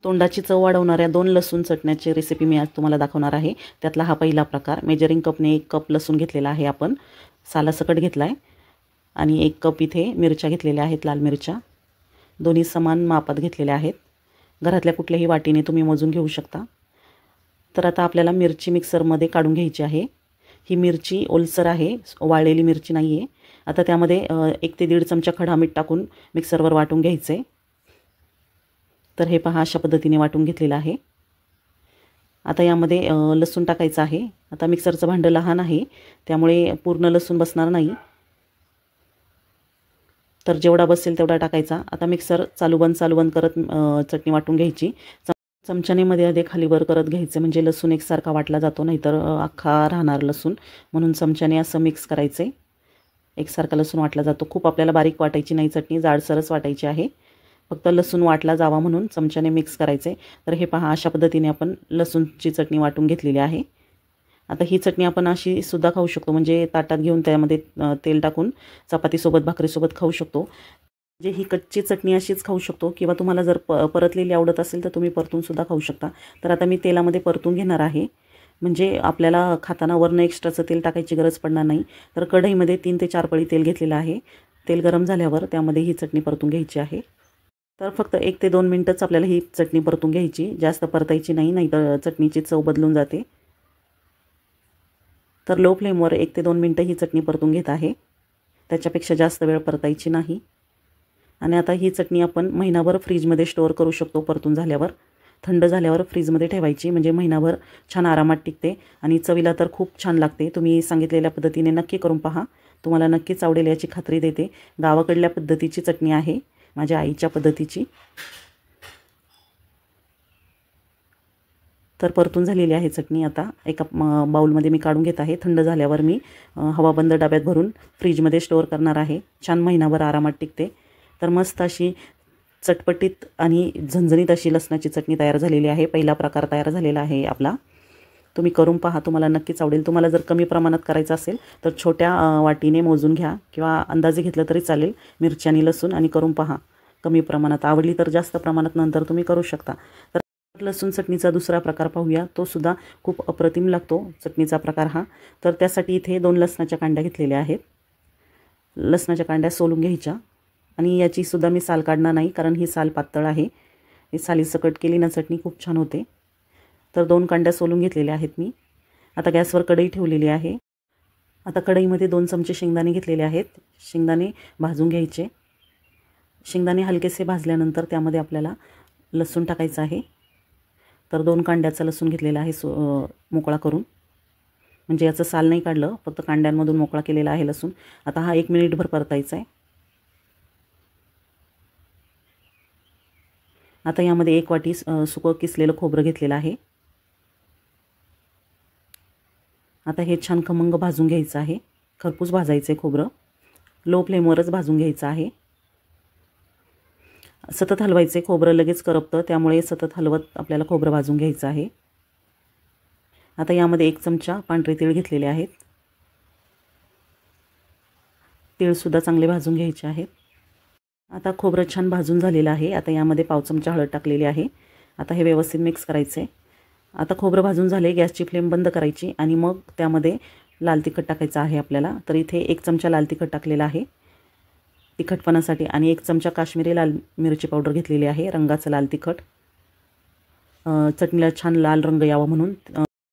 तोंडाची चव वाढवणाऱ्या 2 लसूण चटण्याची रेसिपी मी आज तुम्हाला दाखवणार आहे। त्यातला हा पहिला प्रकार। मेजरिंग कपने 1 कप लसूण घेतलेला आहे आपण, सालासकट घेतला आहे आणि 1 कप इथे मिरच्या घेतलेल्या आहेत, लाल मिरच्या। दोन्ही समान मापात घेतलेल्या आहेत। घरातल्या कुठल्याही वाटीने तुम्ही मोजून घेऊ शकता। तर आता आपल्याला मिरची मिक्सरमध्ये काढून घ्यायची आहे। ही मिरची ओलसर आहे, वाळलेली मिरची नाही आहे। आता त्यामध्ये 1 ते 1.5 चमचा खडा मीठ टाकून मिक्सरवर वाटून घ्यायचे। तर हे पहा, अशा पद्धतीने वाटून घेतलेलं आहे। आता यामध्ये लसूण टाकायचं आहे। आता मिक्सरचं भांडं लहान आहे, त्यामुळे पूर्ण लसूण बसणार नाही, तर जेवढा बसेल तेवढा टाकायचा। आता मिक्सर चालू बंद करत चटणी वाटून घ्यायची। चमच्याने मध्ये खाली वर करत घ्यायचं, म्हणजे लसूण एकसारखा वाटला जातो, नाहीतर अख्खा राहणार लसूण, म्हणून चमच्याने असं मिक्स करायचे। एकसारखा लसूण वाटला जातो। खूप आपल्याला बारीक वाटायची नाही चटणी, जाडसरच वाटायची आहे। फक्त लसूण वाटला जावा म्हणून चमच्याने मिक्स करायचे। तर हे पहा, अशा पद्धतीने आपण लसूणची चटणी वाटून घेतलेली आहे। आता ही चटणी आपण अशी सुद्धा खाऊ शकतो, म्हणजे ताटात घेऊन त्यामध्ये तेल टाकून चपातीसोबत भाकरीसोबत खाऊ शकतो। म्हणजे ही कच्ची चटणी अशीच खाऊ शकतो, किंवा तुम्हाला जर परतलेली आवडत असेल तर तुम्ही परतून सुद्धा खाऊ शकता। तर आता मी तेलामध्ये परतून घेणार आहे, म्हणजे आपल्याला खाताना वरनं एक्स्ट्राचं तेल टाकायची गरज पडणार नाही। तर कढईमध्ये 3 ते 4 पळी तेल घेतलेलं आहे। तेल गरम झाल्यावर त्यामध्ये ही चटणी परतून घ्यायची आहे। तर फक्त 1 ते 2 मिनिटच आपल्याला ही चटणी परतून घ्यायची, जास्त परतायची नाही, नाहीतर चटणीची चव बदलून जाते। तर लो फ्लेमवर 1 ते 2 मिनिटं ही चटणी परतून घेत आहे, त्याच्यापेक्षा जास्त वेळ परतायची नाही। आणि आता ही चटणी आपण महिनाभर फ्रीजमध्ये स्टोअर करू शकतो। परतून झाल्यावर थंड झाल्यावर फ्रीजमध्ये ठेवायची, म्हणजे महिनाभर छान आरामात टिकते आणि चवीला तर खूप छान लागते। तुम्ही सांगितलेल्या पद्धतीने नक्की करून पहा, तुम्हाला नक्कीच आवडेल याची खात्री देते। गावाकडल्या पद्धतीची चटणी आहे, माझ्या आईच्या पद्धतीची। तर परतून झालेली आहे चटणी। आता एका बाउलमध्ये मी काढून घेत आहे। थंड झाल्यावर मी हवाबंद डब्यात भरून फ्रीजमध्ये स्टोअर करणार आहे, छान महिनाभर आरामात टिकते। तर मस्त अशी चटपटीत आणि झणझणीत अशी लसणाची चटणी तयार झालेली आहे। पहिला प्रकार तयार झालेला आहे आपला। तुम्ही करून पहा, तुम्हाला नक्कीच आवडेल। तुम्हाला जर कमी प्रमाणात करायचं असेल तर छोट्या वाटीने मोजून घ्या, किंवा अंदाजे घेतलं तरी चालेल मिरची आणि लसूण, आणि करून पहा। कमी प्रमाणात आवडली तर जास्त प्रमाणात नंतर तुम्ही करू शकता। तर लसूण चटणीचा दुसरा प्रकार पाहूया, तो सुद्धा खूप अप्रतिम लागतो चटणीचा प्रकार हा। तर त्यासाठी इथे 2 लसणाच्या कांड्या घेतलेल्या आहेत। लसणाच्या कांड्या सोलून घ्यायच्या, आणि याची सुद्धा मी साल काढणार नाही, कारण ही साल पातळ आहे। ही सालीसकट केली ना चटणी खूप छान होते। तर 2 कांड्या सोलून घेतलेल्या आहेत मी। आता गॅसवर कढई ठेवलेली आहे। आता कढईमध्ये 2 चमचे शेंगदाणे घेतलेले आहेत। शेंगदाणे भाजून घ्यायचे। शेंगदाणे हलकेसे भाजल्यानंतर त्यामध्ये आपल्याला लसूण टाकायचं आहे। तर 2 कांड्याचा लसूण घेतलेला आहे मोकळा करून, म्हणजे याचं साल नाही काढलं, फक्त कांड्यांमधून मोकळा केलेला आहे लसूण। आता हा 1 मिनिटभर परतायचा आहे। आता यामध्ये 1 वाटी सुकं किसलेलं खोबरं घेतलेलं आहे। आता हे छान खमंग भाजून घ्यायचं आहे, खरपूस भाजायचं आहे खोबरं। लो फ्लेमवरच भाजून घ्यायचं आहे। सतत हलवायचे, खोबरं लगेच करपतं, त्यामुळे सतत हलवत आपल्याला खोबरं भाजून घ्यायचं आहे। आता यामध्ये 1 चमचा पांढरे तीळ घेतलेले आहेत। तीळसुद्धा चांगले भाजून घ्यायचे आहेत। आता खोबरं छान भाजून झालेलं आहे। आता यामध्ये पाव चमचा हळद टाकलेली आहे। आता हे व्यवस्थित मिक्स करायचं आहे। आता खोबरं भाजून झाले, गॅसची फ्लेम बंद करायची, आणि मग त्यामध्ये लाल तिखट टाकायचं आहे आपल्याला। तर इथे 1 चमचा लाल तिखट टाकलेला आहे तिखटपणासाठी, आणि 1 चमचा काश्मीरी लाल मिरची पावडर घेतलेली आहे, रंगाचं लाल तिखट, चटणीला छान लाल रंग यावा म्हणून।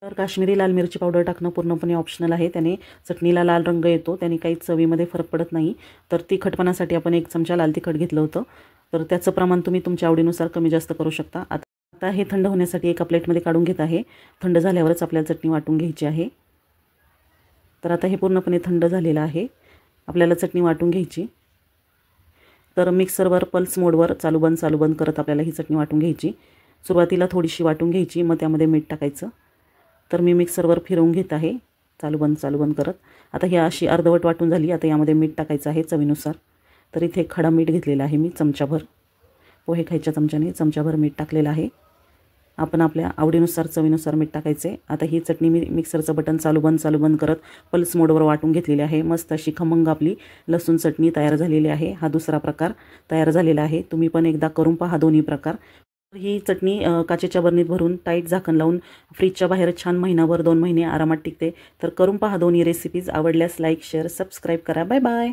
तर काश्मीरी लाल मिरची पावडर टाकणं पूर्णपणे ऑप्शनल आहे, त्याने चटणीला लाल रंग येतो, त्याने काही चवीमध्ये फरक पडत नाही। तर तिखटपणासाठी आपण 1 चमचा लाल तिखट घेतलं होतं, तर त्याचं प्रमाण तुम्ही तुमच्या आवडीनुसार कमी जास्त करू शकता। आता हे थंड होण्यासाठी एका प्लेटमध्ये काढून घेत आहे। थंड झाल्यावरच आपल्याला चटणी वाटून घ्यायची आहे। तर आता हे पूर्णपणे थंड झालेलं आहे, आपल्याला चटणी वाटून घ्यायची। तर मिक्सरवर पल्स मोडवर चालू बंद करत आपल्याला ही चटणी वाटून घ्यायची। सुरुवातीला थोडीशी वाटून घ्यायची, मग त्यामध्ये मीठ टाकायचं। तर मी मिक्सरवर फिरवून घेत आहे, चालू बंद करत। आता ही अशी अर्धवट वाटून झाली। आता यामध्ये मीठ टाकायचं आहे चवीनुसार। तर इथे खडा मीठ घेतलेला आहे मी, चमचाभर, पोहे खायच्या चमच्याने चमचाभर मीठ टाकलेलं आहे। आपण आपल्या आवडीनुसार चवीनुसार मीठ टाकायचे। आता ही चटणी मी मिक्सरचं बटन चालू बंद करत पल्स मोडवर वाटून घेतलेली आहे। मस्त अशी खमंग आपली लसूण चटणी तयार झालेली आहे। हा दुसरा प्रकार तयार झालेला आहे। तुम्ही पण एकदा करून पहा दोन्ही प्रकार। ही चटणी काचेच्या बरणीत भरून टाईट झाकण लावून फ्रीजच्या बाहेर छान महिनाभर 2 महिने आरामात टिकते. तर करून पहा दोन्ही रेसिपीज. आवडल्यास लाईक शेअर सबस्क्राईब करा. Bye bye.